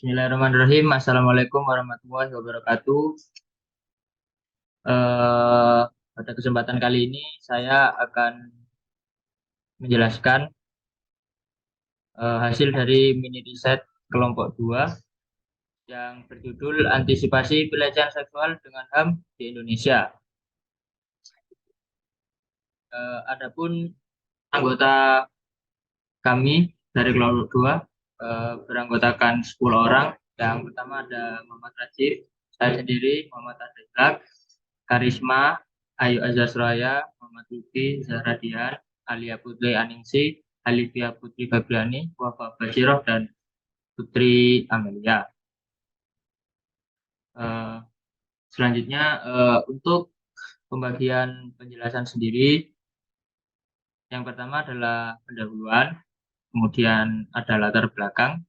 Bismillahirrahmanirrahim. Assalamualaikum warahmatullahi wabarakatuh. Pada kesempatan kali ini saya akan menjelaskan hasil dari mini riset kelompok 2 yang berjudul Antisipasi Pelecehan Seksual dengan HAM di Indonesia. Adapun anggota kami dari kelompok 2 beranggotakan 10 orang. Yang pertama ada Muhammad Rajib, saya sendiri Muhammad Adezak, Karisma, Ayu Azazraya, Muhammad Luki, Zahra Dian, Alia Putri Aningsi, Alivia Putri Fabriani, Wafa Bashiroh, dan Putri Amelia. Eh, Selanjutnya untuk pembagian penjelasan sendiri, yang pertama adalah pendahuluan, kemudian ada latar belakang,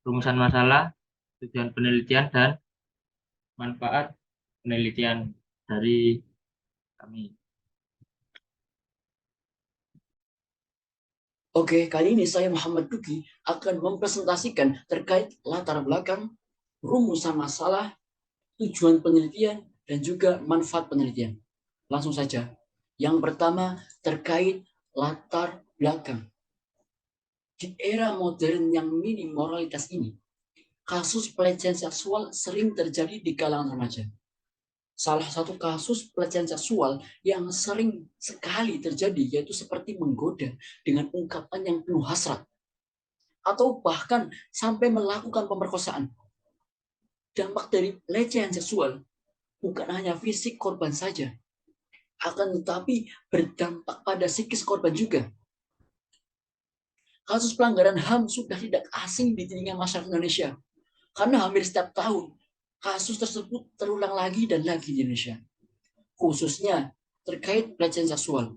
rumusan masalah, tujuan penelitian, dan manfaat penelitian dari kami. Oke, kali ini saya Muhammad Duki akan mempresentasikan terkait latar belakang, rumusan masalah, tujuan penelitian, dan juga manfaat penelitian. Langsung saja. Yang pertama terkait latar belakang. Di era modern yang minim moralitas ini, kasus pelecehan seksual sering terjadi di kalangan remaja. Salah satu kasus pelecehan seksual yang sering sekali terjadi yaitu seperti menggoda dengan ungkapan yang penuh hasrat atau bahkan sampai melakukan pemerkosaan. Dampak dari pelecehan seksual bukan hanya fisik korban saja, akan tetapi berdampak pada psikis korban juga. Kasus pelanggaran HAM sudah tidak asing di telinga masyarakat Indonesia, karena hampir setiap tahun kasus tersebut terulang lagi dan lagi di Indonesia, khususnya terkait pelecehan seksual.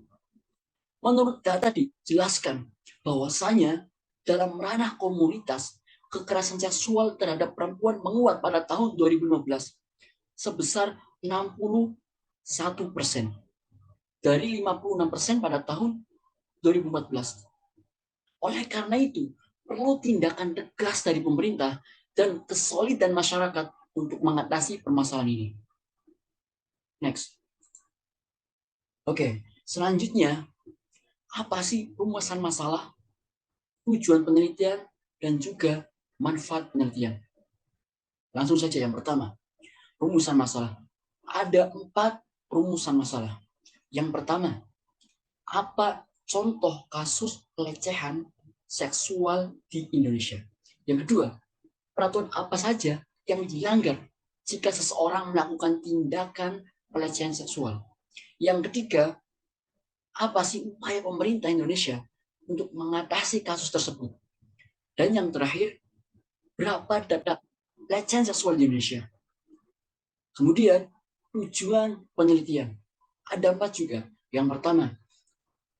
Menurut data dijelaskan bahwasanya dalam ranah komunitas, kekerasan seksual terhadap perempuan menguat pada tahun 2015 sebesar 61% dari 56% pada tahun 2014. Oleh karena itu, perlu tindakan tegas dari pemerintah dan kesolidan masyarakat untuk mengatasi permasalahan ini. Next. Oke, selanjutnya, apa sih rumusan masalah, tujuan penelitian, dan juga manfaat penelitian? Langsung saja yang pertama, rumusan masalah. Ada 4 rumusan masalah. Yang pertama, apa contoh kasus pelecehan seksual di Indonesia? Yang kedua, peraturan apa saja yang dilanggar jika seseorang melakukan tindakan pelecehan seksual? Yang ketiga, apa sih upaya pemerintah Indonesia untuk mengatasi kasus tersebut? Dan yang terakhir, berapa data pelecehan seksual di Indonesia? Kemudian, tujuan penelitian. Ada 4 juga. Yang pertama,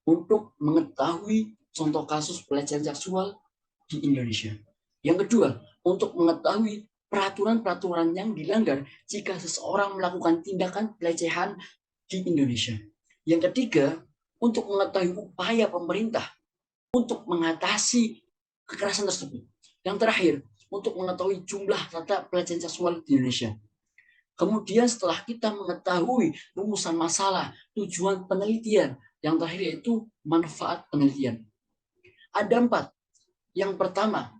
untuk mengetahui contoh kasus pelecehan seksual di Indonesia. Yang kedua, untuk mengetahui peraturan-peraturan yang dilanggar jika seseorang melakukan tindakan pelecehan di Indonesia. Yang ketiga, untuk mengetahui upaya pemerintah untuk mengatasi kekerasan tersebut. Yang terakhir, untuk mengetahui jumlah data pelecehan seksual di Indonesia. Kemudian setelah kita mengetahui rumusan masalah, tujuan penelitian, yang terakhir yaitu manfaat penelitian. Ada 4. Yang pertama,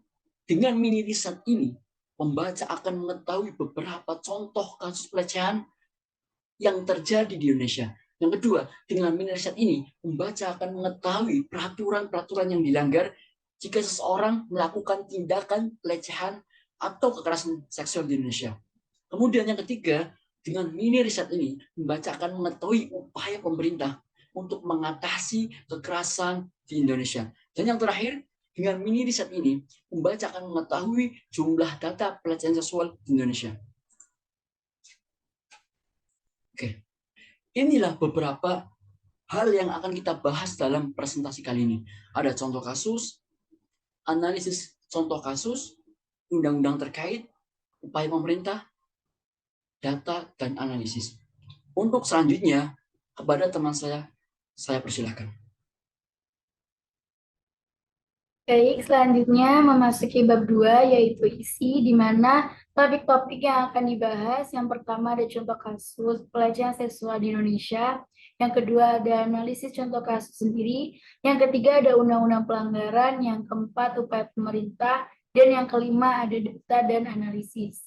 dengan mini riset ini, pembaca akan mengetahui beberapa contoh kasus pelecehan yang terjadi di Indonesia. Yang kedua, dengan mini riset ini, pembaca akan mengetahui peraturan-peraturan yang dilanggar jika seseorang melakukan tindakan pelecehan atau kekerasan seksual di Indonesia. Kemudian yang ketiga, dengan mini riset ini, pembaca akan mengetahui upaya pemerintah untuk mengatasi kekerasan di Indonesia. Dan yang terakhir, dengan mini riset ini, pembaca akan mengetahui jumlah data pelecehan seksual di Indonesia. Oke, inilah beberapa hal yang akan kita bahas dalam presentasi kali ini. Ada contoh kasus, analisis contoh kasus, undang-undang terkait, upaya pemerintah, data, dan analisis. Untuk selanjutnya, kepada teman saya persilahkan. Baik, selanjutnya memasuki bab 2 yaitu isi di mana topik-topik yang akan dibahas. Yang pertama ada contoh kasus pelecehan seksual di Indonesia. Yang kedua ada analisis contoh kasus sendiri. Yang ketiga ada undang-undang pelanggaran. Yang keempat upaya pemerintah. Dan yang kelima ada data dan analisis.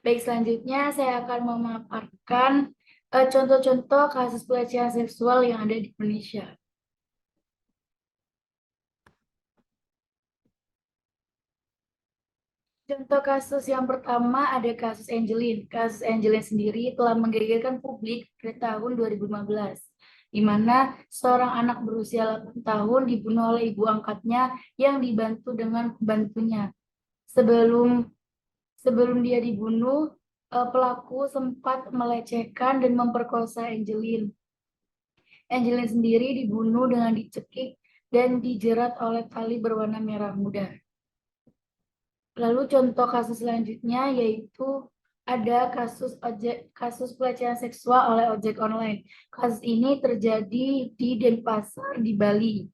Baik, selanjutnya saya akan memaparkan contoh-contoh kasus pelecehan seksual yang ada di Indonesia. Contoh kasus yang pertama ada kasus Angelin. Kasus Angelin sendiri telah menggegerkan publik pada tahun 2015, di mana seorang anak berusia 8 tahun dibunuh oleh ibu angkatnya yang dibantu dengan pembantunya. Sebelum dia dibunuh, pelaku sempat melecehkan dan memperkosa Angelin. Angelin sendiri dibunuh dengan dicekik dan dijerat oleh tali berwarna merah muda. Lalu contoh kasus selanjutnya yaitu ada kasus pelecehan seksual oleh ojek online. Kasus ini terjadi di Denpasar di Bali.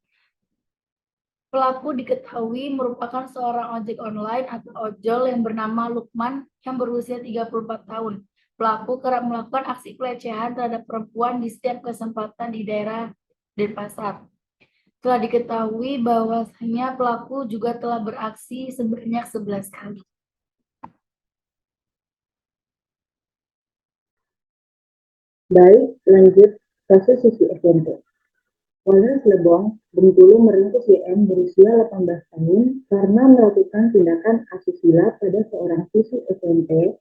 Pelaku diketahui merupakan seorang ojek online atau ojol yang bernama Lukman yang berusia 34 tahun. Pelaku kerap melakukan aksi pelecehan terhadap perempuan di setiap kesempatan di daerah Denpasar. Telah diketahui bahwasanya pelaku juga telah beraksi sebanyak 11 kali. Baik, lanjut kasus siswi SMP. Polres Lebong, Bengkulu meringkus YM berusia 18 tahun karena melakukan tindakan asusila pada seorang siswi SMP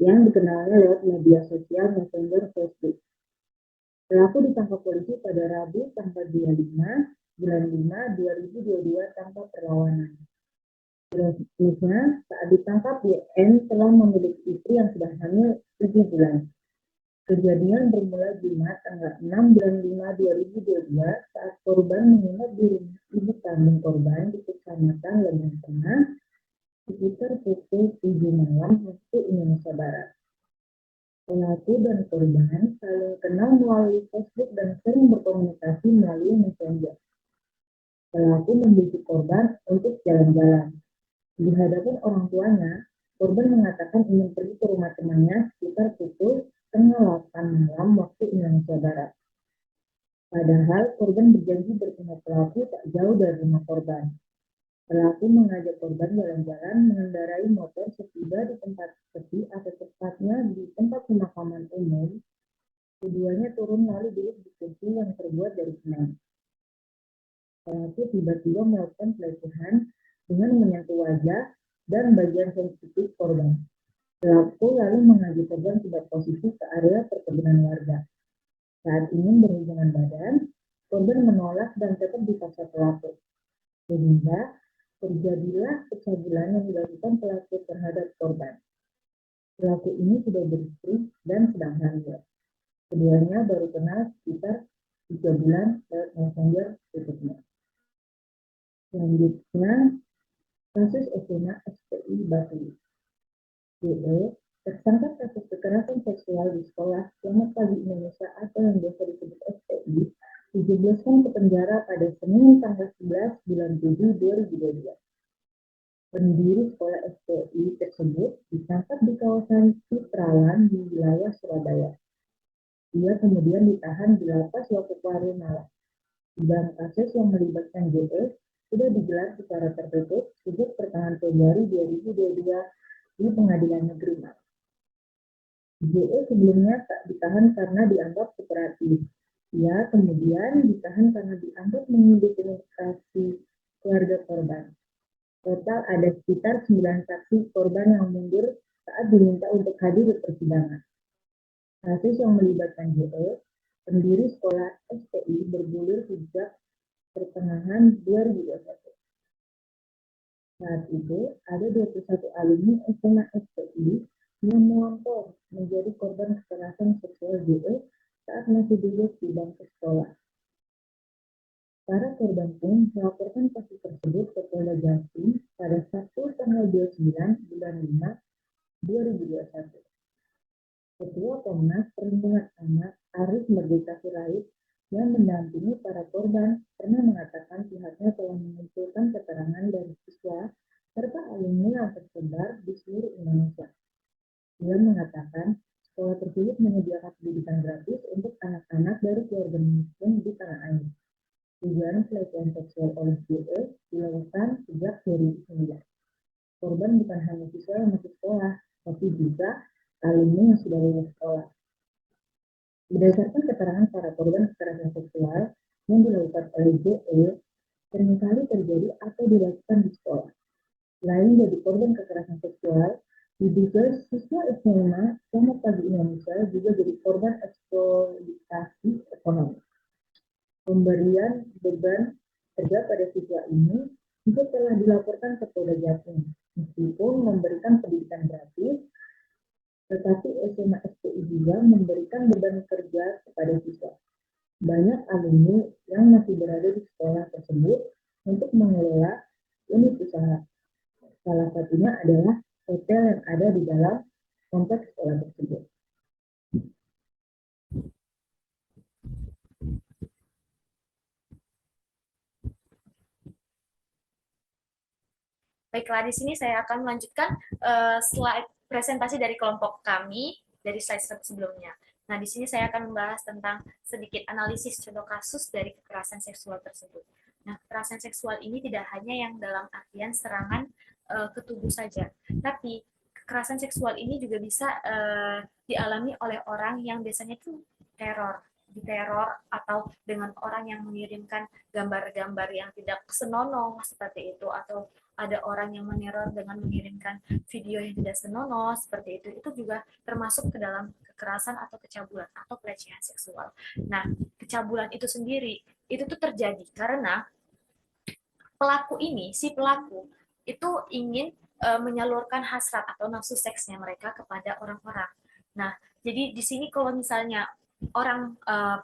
yang dikenalnya lewat media sosial Messenger Facebook. Pelaku ditangkap polisi pada Rabu tanggal 25 bulan 5 2022 tanpa perlawanan. Selanjutnya, saat ditangkap, YN telah memiliki istri yang sudah hamil 7 bulan. Kejadian bermula Jumat tanggal 6 bulan 5 2022 saat korban menginap di rumah ibu kandung korban di Kecamatan Lembang Tengah sekitar pukul 7 malam waktu Indonesia Barat. Pelaku dan korban saling kenal melalui Facebook dan sering berkomunikasi melalui Messenger. Pelaku membujuk korban untuk jalan-jalan. Di hadapan orang tuanya, korban mengatakan ingin pergi ke rumah temannya sekitar pukul setengah 8 malam waktu Indonesia Barat. Padahal korban berjanji bertemu pelaku tak jauh dari rumah korban. Pelaku mengajak korban jalan-jalan mengendarai motor setiba di tempat sepi atau tepatnya di tempat pemakaman umum. Keduanya turun lalu duduk di kursi yang terbuat dari semen. Pelaku tiba-tiba melakukan pelecehan dengan menyentuh wajah dan bagian sensitif korban. Pelaku lalu mengajak korban pindah posisi ke area perkebunan warga. Saat ingin berhubungan badan, korban menolak dan tetap dipaksa pelaku. Sehingga terjadilah pencabulan yang dilakukan pelaku terhadap korban. Pelaku ini sudah beristri dan sedang hamil. Keduanya baru kenal sekitar 3 bulan lewat Messenger berikutnya. Selanjutnya, kasus SMA SPI Batu. DE, tersangka kasus kekerasan seksual di sekolah Selamat Pagi Indonesia atau yang biasa disebut SPI, dijebloskan ke penjara pada Senin tanggal 11 bulan 7 2022. Pendiri sekolah SPI tersebut ditangkap di kawasan Citraland di wilayah Surabaya. Ia kemudian ditahan di lapas Wakukwari Malang. Sidang kasus yang melibatkan JE sudah digelar secara tertutup sejak pertengahan Februari 2022 di Pengadilan Negeri Malang. JE sebelumnya tak ditahan karena dianggap kooperatif. Ia kemudian ditahan karena dianggap mendiskriminasi keluarga korban. Total ada sekitar 9 saksi korban yang mundur saat diminta untuk hadir di persidangan. Kasus yang melibatkan JE, pendiri sekolah SPI, bergulir sejak pertengahan 2021. Saat itu, ada 21 alumni SMA SPI yang melapor menjadi korban kekerasan seksual JE saat masih duduk di bangku sekolah. Para korban pun melaporkan kasus tersebut ke Polda Jatim pada Sabtu tanggal 29 bulan 5 2021. Ketua Komnas Perlindungan Anak Arif Merdeka Sirait yang mendampingi para korban pernah mengatakan pihaknya telah mengumpulkan keterangan dari siswa serta alumni yang tersebar di seluruh Indonesia. Dia mengatakan sekolah tersebut menyediakan pendidikan gratis untuk anak-anak dari keluarga miskin di tanah air. Dugaan pelecehan seksual oleh JE dilakukan sejak 2009. Korban bukan hanya siswa yang masih sekolah, tapi juga alumni yang sudah lulus sekolah. Berdasarkan keterangan para korban kekerasan seksual yang dilakukan oleh JE, seringkali terjadi atau dilakukan di sekolah. Selain jadi korban kekerasan seksual, diduga siswa SMA Selamat Pagi Indonesia juga jadi korban eksploitasi ekonomi. Pemberian beban kerja pada siswa ini juga telah dilaporkan ke Polda Jatim. Meskipun memberikan pendidikan gratis, tetapi SMA SPI juga memberikan beban kerja kepada siswa. Banyak alumni yang masih berada di sekolah tersebut untuk mengelola unit usaha. Salah satunya adalah hotel yang ada di dalam kompleks sekolah tersebut. Baiklah, di sini saya akan melanjutkan slide presentasi dari kelompok kami dari slide sebelumnya. Nah, di sini saya akan membahas tentang sedikit analisis contoh kasus dari kekerasan seksual tersebut. Nah, kekerasan seksual ini tidak hanya yang dalam artian serangan ke tubuh saja, tapi kekerasan seksual ini juga bisa dialami oleh orang yang biasanya itu diteror atau dengan orang yang mengirimkan gambar-gambar yang tidak senonoh seperti itu, atau ada orang yang meneror dengan mengirimkan video yang tidak senonoh seperti itu juga termasuk ke dalam kekerasan atau kecabulan atau pelecehan seksual. Nah, kecabulan itu sendiri itu tuh terjadi karena si pelaku itu ingin menyalurkan hasrat atau nafsu seksnya mereka kepada orang-orang. Nah, jadi di sini kalau misalnya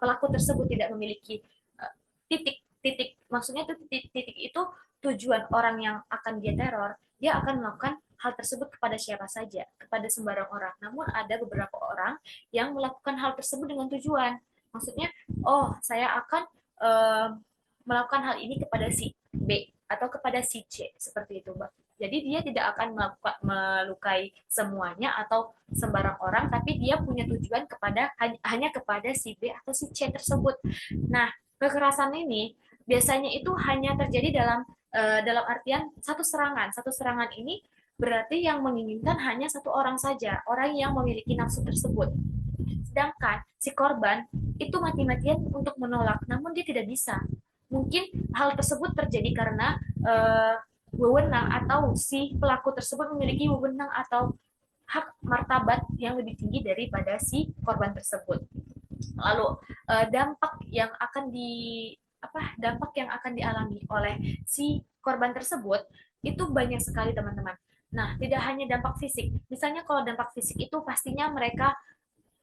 pelaku tersebut tidak memiliki titik, maksudnya titik itu tujuan orang yang akan dia teror, dia akan melakukan hal tersebut kepada siapa saja, kepada sembarang orang. Namun ada beberapa orang yang melakukan hal tersebut dengan tujuan. Maksudnya, saya akan melakukan hal ini kepada si B atau kepada si C, seperti itu, Mbak. Jadi dia tidak akan melukai semuanya atau sembarang orang, tapi dia punya tujuan hanya kepada si B atau si C tersebut. Nah, kekerasan ini biasanya itu hanya terjadi dalam artian satu serangan. Satu serangan ini berarti yang menginginkan hanya satu orang saja, orang yang memiliki nafsu tersebut. Sedangkan si korban itu mati-matian untuk menolak, namun dia tidak bisa. Mungkin hal tersebut terjadi karena wewenang atau si pelaku tersebut memiliki wewenang atau hak martabat yang lebih tinggi daripada si korban tersebut. Lalu dampak yang akan dialami oleh si korban tersebut itu banyak sekali, teman-teman. Nah, tidak hanya dampak fisik. Misalnya kalau dampak fisik itu pastinya mereka,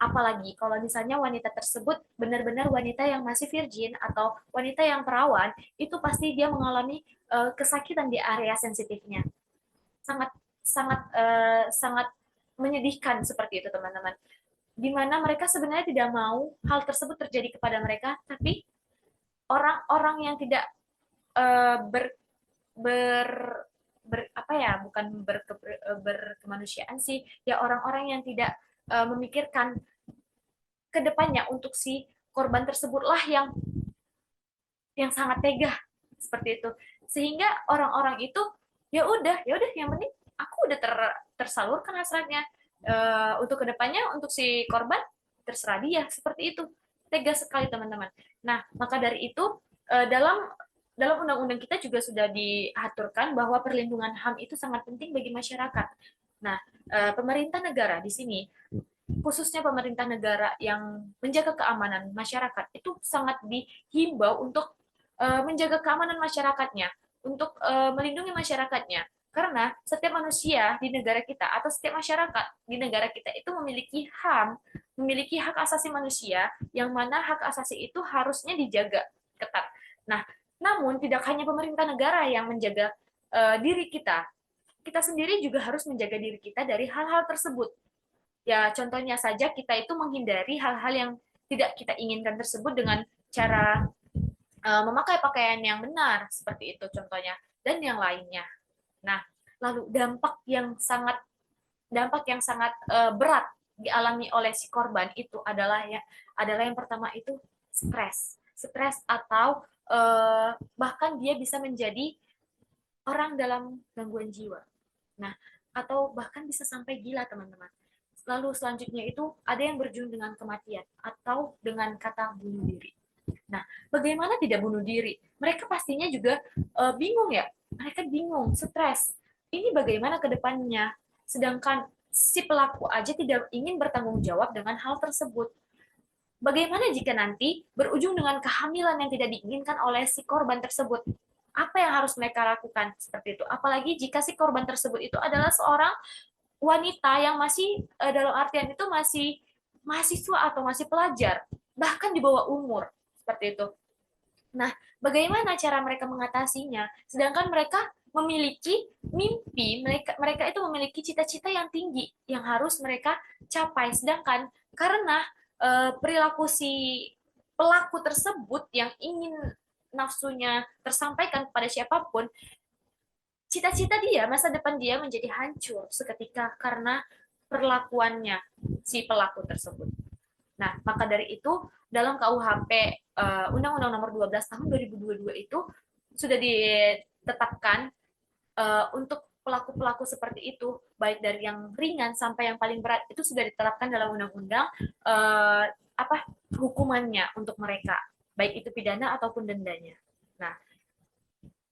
apalagi kalau misalnya wanita tersebut benar-benar wanita yang masih virgin atau wanita yang perawan, itu pasti dia mengalami kesakitan di area sensitifnya. Sangat sangat sangat menyedihkan seperti itu, teman-teman. Di mana mereka sebenarnya tidak mau hal tersebut terjadi kepada mereka, tapi orang-orang yang tidak bukan berkemanusiaan sih, ya orang-orang yang tidak memikirkan ke depannya untuk si korban tersebutlah yang sangat tega seperti itu, sehingga orang-orang itu ya udah yang penting aku udah tersalurkan hasratnya, untuk kedepannya untuk si korban terserah dia, seperti itu. Tega sekali, teman-teman. Nah, maka dari itu dalam undang-undang kita juga sudah diaturkan bahwa perlindungan HAM itu sangat penting bagi masyarakat. Nah, pemerintah negara di sini, khususnya pemerintah negara yang menjaga keamanan masyarakat, itu sangat dihimbau untuk menjaga keamanan masyarakatnya, untuk melindungi masyarakatnya. Karena setiap manusia di negara kita atau setiap masyarakat di negara kita itu memiliki HAM, memiliki hak asasi manusia, yang mana hak asasi itu harusnya dijaga ketat. Nah, namun tidak hanya pemerintah negara yang menjaga diri kita sendiri juga harus menjaga diri kita dari hal-hal tersebut. Ya, contohnya saja kita itu menghindari hal-hal yang tidak kita inginkan tersebut dengan cara memakai pakaian yang benar, seperti itu contohnya, dan yang lainnya. Nah, lalu dampak yang sangat berat dialami oleh si korban itu adalah yang pertama itu stres atau bahkan dia bisa menjadi orang dalam gangguan jiwa. Nah, atau bahkan bisa sampai gila, teman-teman. Lalu selanjutnya itu ada yang berujung dengan kematian atau dengan kata bunuh diri. Nah, bagaimana tidak bunuh diri? Mereka pastinya juga bingung ya. Mereka bingung, stres. Ini bagaimana ke depannya? Sedangkan si pelaku aja tidak ingin bertanggung jawab dengan hal tersebut. Bagaimana jika nanti berujung dengan kehamilan yang tidak diinginkan oleh si korban tersebut? Apa yang harus mereka lakukan seperti itu? Apalagi jika si korban tersebut itu adalah seorang wanita yang masih dalam artian itu masih mahasiswa atau masih pelajar, bahkan di bawah umur seperti itu. Nah, bagaimana cara mereka mengatasinya? Sedangkan mereka memiliki mimpi, mereka itu memiliki cita-cita yang tinggi yang harus mereka capai. Sedangkan karena perilaku si pelaku tersebut yang ingin nafsunya tersampaikan kepada siapapun, cita-cita dia, masa depan dia menjadi hancur seketika karena perlakuannya si pelaku tersebut. Nah, maka dari itu dalam KUHP Undang-Undang Nomor 12 Tahun 2022 itu sudah ditetapkan untuk pelaku-pelaku seperti itu, baik dari yang ringan sampai yang paling berat, itu sudah ditetapkan dalam undang-undang hukumannya untuk mereka, baik itu pidana ataupun dendanya. Nah,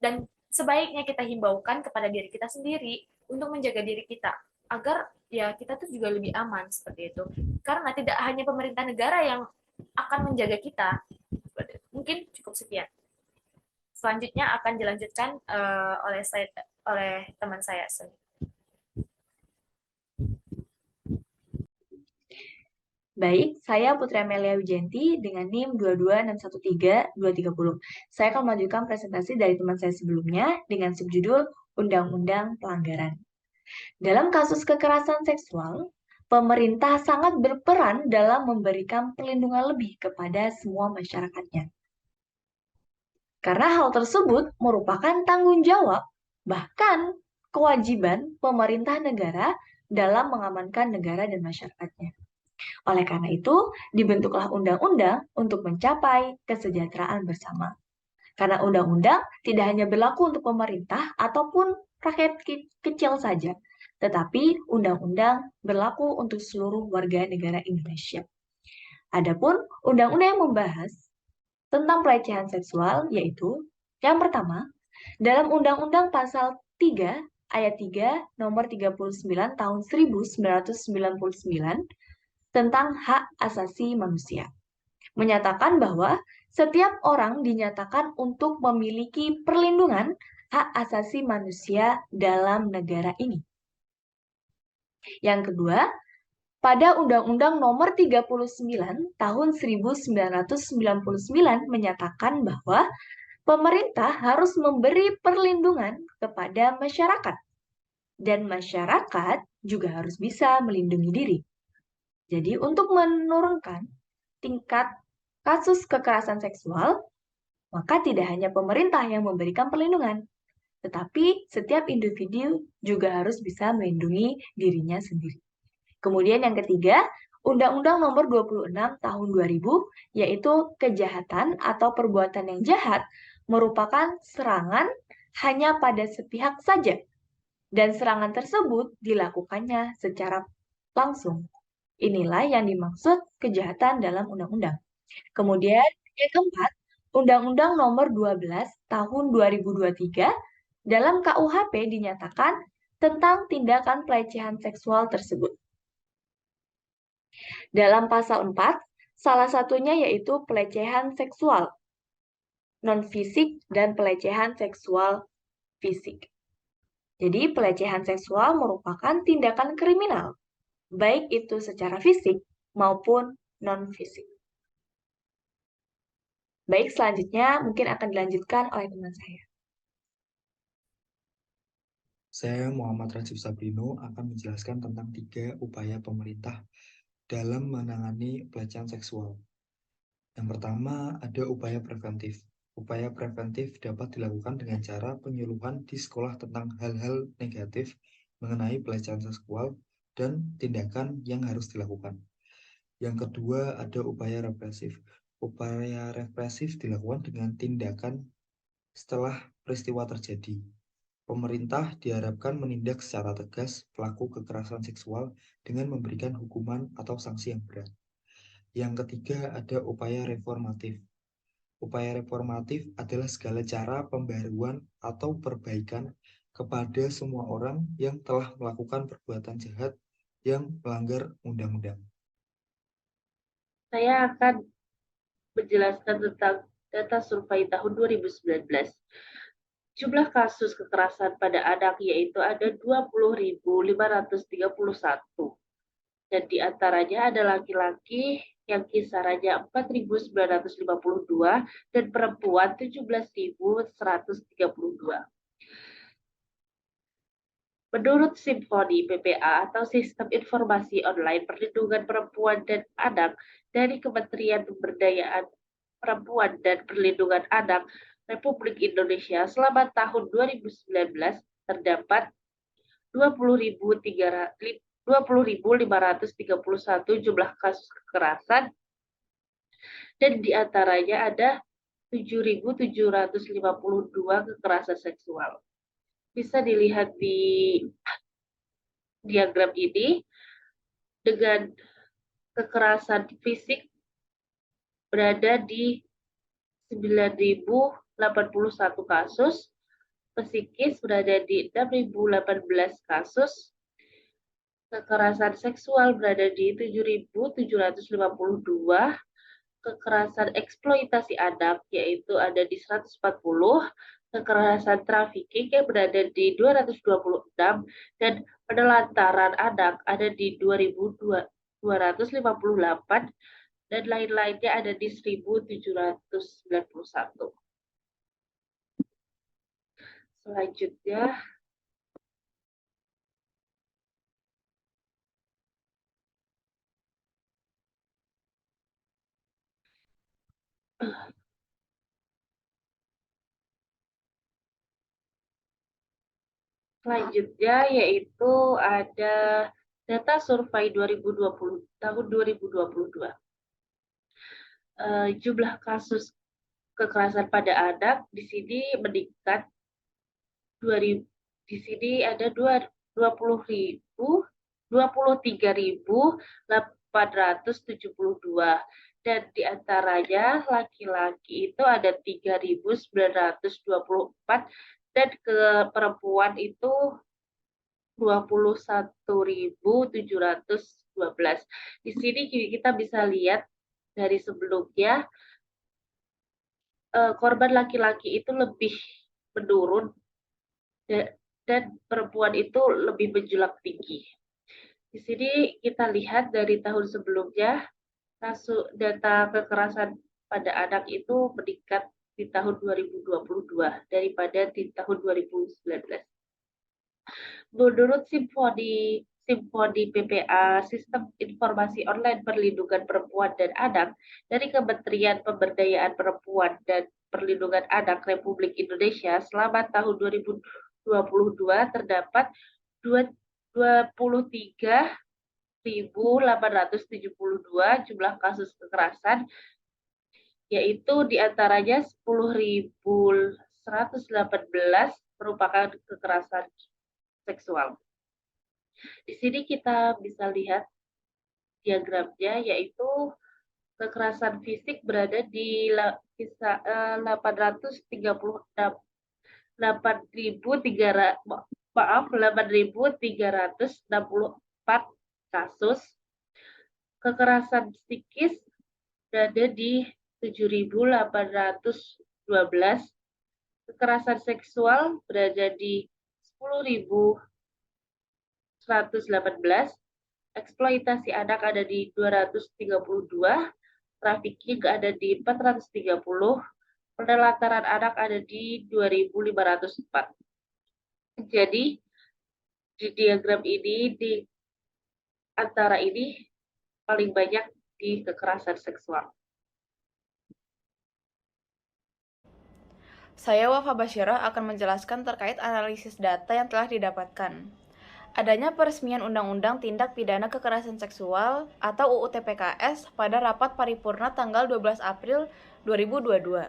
dan sebaiknya kita himbaukan kepada diri kita sendiri untuk menjaga diri kita agar ya kita tuh juga lebih aman seperti itu. Karena tidak hanya pemerintah negara yang akan menjaga kita. Mungkin cukup sekian. Selanjutnya akan dilanjutkan oleh teman saya. Baik, saya Putri Amelia Wijanti dengan NIM 22613-230. Saya akan melanjutkan presentasi dari teman saya sebelumnya dengan subjudul Undang-Undang Pelanggaran. Dalam kasus kekerasan seksual, pemerintah sangat berperan dalam memberikan perlindungan lebih kepada semua masyarakatnya. Karena hal tersebut merupakan tanggung jawab, bahkan kewajiban pemerintah negara dalam mengamankan negara dan masyarakatnya. Oleh karena itu, dibentuklah undang-undang untuk mencapai kesejahteraan bersama. Karena undang-undang tidak hanya berlaku untuk pemerintah ataupun rakyat kecil saja, tetapi undang-undang berlaku untuk seluruh warga negara Indonesia. Adapun undang-undang yang membahas tentang pelecehan seksual yaitu yang pertama, dalam Undang-Undang Pasal 3 Ayat 3 Nomor 39 Tahun 1999 tentang hak asasi manusia, menyatakan bahwa setiap orang dinyatakan untuk memiliki perlindungan hak asasi manusia dalam negara ini. Yang kedua, pada Undang-Undang Nomor 39 Tahun 1999 menyatakan bahwa pemerintah harus memberi perlindungan kepada masyarakat, dan masyarakat juga harus bisa melindungi diri. Jadi, untuk menurunkan tingkat kasus kekerasan seksual, maka tidak hanya pemerintah yang memberikan perlindungan, tetapi setiap individu juga harus bisa melindungi dirinya sendiri. Kemudian yang ketiga, Undang-Undang Nomor 26 Tahun 2000, yaitu kejahatan atau perbuatan yang jahat, merupakan serangan hanya pada sepihak saja, dan serangan tersebut dilakukannya secara langsung. Inilah yang dimaksud kejahatan dalam undang-undang. Kemudian yang keempat, Undang-Undang Nomor 12 Tahun 2023 dalam KUHP dinyatakan tentang tindakan pelecehan seksual tersebut. Dalam pasal 4, salah satunya yaitu pelecehan seksual non-fisik dan pelecehan seksual fisik. Jadi pelecehan seksual merupakan tindakan kriminal, baik itu secara fisik maupun non-fisik. Baik, selanjutnya mungkin akan dilanjutkan oleh teman saya. Saya Muhammad Rajib Sabrino akan menjelaskan tentang 3 upaya pemerintah dalam menangani pelecehan seksual. Yang pertama, ada upaya preventif. Upaya preventif dapat dilakukan dengan cara penyuluhan di sekolah tentang hal-hal negatif mengenai pelecehan seksual dan tindakan yang harus dilakukan. Yang kedua, ada upaya represif. Upaya represif dilakukan dengan tindakan setelah peristiwa terjadi. Pemerintah diharapkan menindak secara tegas pelaku kekerasan seksual dengan memberikan hukuman atau sanksi yang berat. Yang ketiga, ada upaya reformatif. Upaya reformatif adalah segala cara pembaruan atau perbaikan kepada semua orang yang telah melakukan perbuatan jahat yang melanggar undang-undang. Saya akan menjelaskan tentang data survei tahun 2019. Jumlah kasus kekerasan pada anak yaitu ada 20.531. Dan di antaranya ada laki-laki yang kisarannya 4.952 dan perempuan 17.132. Menurut Simfoni PPA atau Sistem Informasi Online Perlindungan Perempuan dan Anak dari Kementerian Pemberdayaan Perempuan dan Perlindungan Anak Republik Indonesia selama tahun 2019 terdapat 20.531 jumlah kasus kekerasan dan di antaranya ada 7.752 kekerasan seksual. Bisa dilihat di diagram ini dengan kekerasan fisik berada di 9.081 kasus, psikis berada di 6.018 kasus, kekerasan seksual berada di 7.752, kekerasan eksploitasi anak yaitu ada di 140, kekerasan trafficking yang berada di 226, dan penelantaran anak ada di 2.258, dan lain-lainnya ada di 1.791. Selanjutnya, yaitu ada data survei 2020 tahun 2022. Jumlah kasus kekerasan pada anak di sini meningkat 2000, di sini ada 23.872 dan di antaranya laki-laki itu ada 3.924 dan ke perempuan itu 21.712. Di sini kita bisa lihat dari sebelumnya korban laki-laki itu lebih menurun dan perempuan itu lebih menjulang tinggi. Di sini kita lihat dari tahun sebelumnya kasus data kekerasan pada anak itu meningkat di tahun 2022 daripada di tahun 2019. Menurut Simfoni PPA, Sistem Informasi Online Perlindungan Perempuan dan Anak dari Kementerian Pemberdayaan Perempuan dan Perlindungan Anak Republik Indonesia selama tahun 2022 terdapat 23.872 jumlah kasus kekerasan, yaitu diantaranya 10.118 merupakan kekerasan seksual. Di sini kita bisa lihat diagramnya, yaitu kekerasan fisik berada di 8.364 kasus. Kekerasan psikis berada di 7.812. Kekerasan seksual berada di 10.118, eksploitasi anak ada di 232, trafficking ada di 430, penelantaran anak ada di 2.504. Jadi di diagram ini di antara ini paling banyak di kekerasan seksual. Saya Wafa Basyirah akan menjelaskan terkait analisis data yang telah didapatkan. Adanya peresmian Undang-Undang Tindak Pidana Kekerasan Seksual atau UU TPKS pada rapat paripurna tanggal 12 April 2022.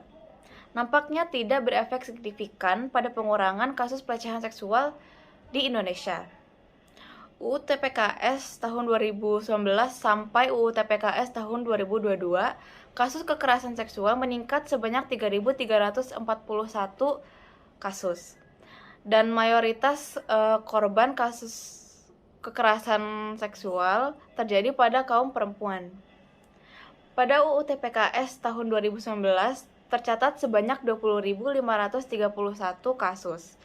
Nampaknya tidak berefek signifikan pada pengurangan kasus pelecehan seksual di Indonesia. UU TPKS tahun 2019 sampai UU TPKS tahun 2022, kasus kekerasan seksual meningkat sebanyak 3.341 kasus. Dan mayoritas korban kasus kekerasan seksual terjadi pada kaum perempuan. Pada UU TPKS tahun 2019 tercatat sebanyak 20.531 kasus.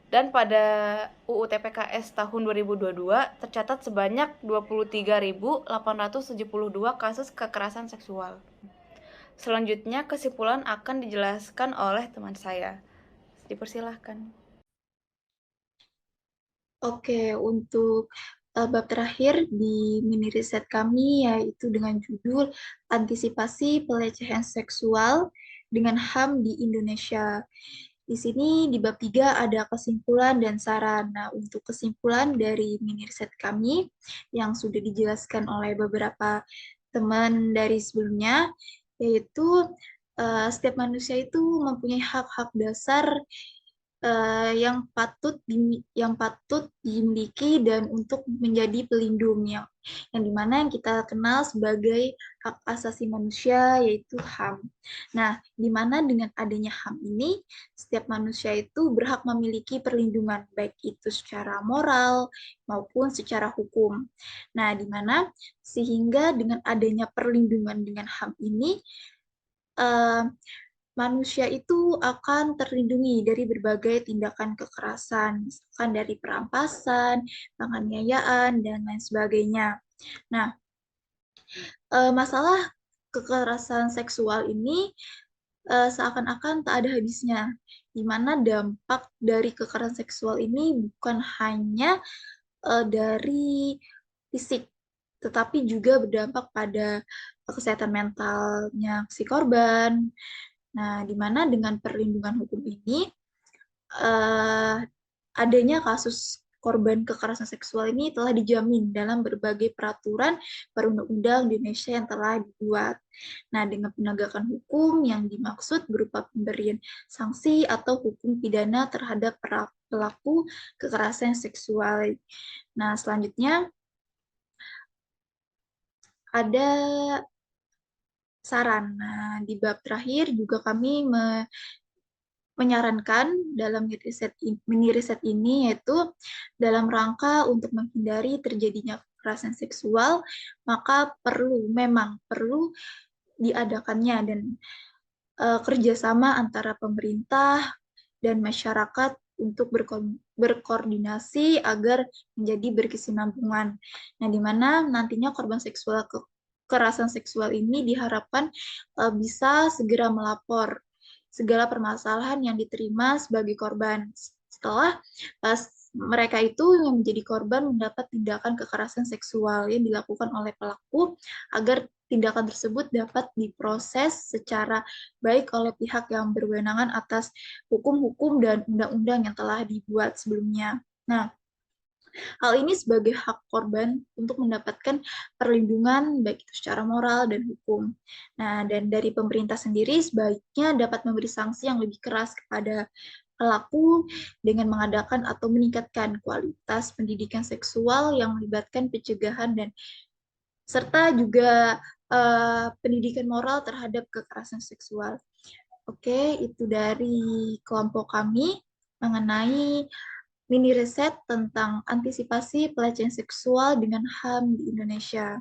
Dan pada UU TPKS tahun 2022 tercatat sebanyak 23.872 kasus kekerasan seksual. Selanjutnya kesimpulan akan dijelaskan oleh teman saya. Dipersilahkan. Oke, untuk bab terakhir di mini riset kami yaitu dengan judul Antisipasi Pelecehan Seksual dengan HAM di Indonesia. Di sini di bab 3 ada kesimpulan dan saran. Nah, untuk kesimpulan dari mini riset kami yang sudah dijelaskan oleh beberapa teman dari sebelumnya, yaitu setiap manusia itu mempunyai hak-hak dasar yang patut dimiliki dan untuk menjadi pelindung yang dimana yang kita kenal sebagai hak asasi manusia yaitu HAM. Nah, dimana dengan adanya HAM ini setiap manusia itu berhak memiliki perlindungan baik itu secara moral maupun secara hukum. Nah, dimana sehingga dengan adanya perlindungan dengan HAM ini manusia itu akan terlindungi dari berbagai tindakan kekerasan, misalkan dari perampasan, penganiayaan, dan lain sebagainya. Nah, masalah kekerasan seksual ini seakan-akan tak ada habisnya, di mana dampak dari kekerasan seksual ini bukan hanya dari fisik, tetapi juga berdampak pada kesehatan mentalnya si korban. Nah, di mana dengan perlindungan hukum ini, adanya kasus korban kekerasan seksual ini telah dijamin dalam berbagai peraturan perundang-undang di Indonesia yang telah dibuat. Nah, dengan penegakan hukum yang dimaksud berupa pemberian sanksi atau hukum pidana terhadap pelaku kekerasan seksual. Nah, selanjutnya ada saran. Nah, di bab terakhir juga kami menyarankan dalam mini riset ini yaitu dalam rangka untuk menghindari terjadinya kekerasan seksual, maka memang perlu diadakannya dan kerjasama antara pemerintah dan masyarakat untuk berkoordinasi agar menjadi berkesinambungan. Nah, di mana nantinya korban kekerasan seksual ini diharapkan bisa segera melapor segala permasalahan yang diterima sebagai korban. Setelah mereka itu yang menjadi korban mendapat tindakan kekerasan seksual yang dilakukan oleh pelaku agar tindakan tersebut dapat diproses secara baik oleh pihak yang berwenangan atas hukum-hukum dan undang-undang yang telah dibuat sebelumnya. Nah, hal ini sebagai hak korban untuk mendapatkan perlindungan baik itu secara moral dan hukum. Nah, dan dari pemerintah sendiri sebaiknya dapat memberi sanksi yang lebih keras kepada pelaku dengan mengadakan atau meningkatkan kualitas pendidikan seksual yang melibatkan pencegahan dan serta juga pendidikan moral terhadap kekerasan seksual. Oke, itu dari kelompok kami mengenai mini riset tentang antisipasi pelecehan seksual dengan HAM di Indonesia.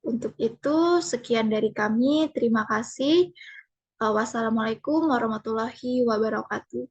Untuk itu, sekian dari kami. Terima kasih. Wassalamualaikum warahmatullahi wabarakatuh.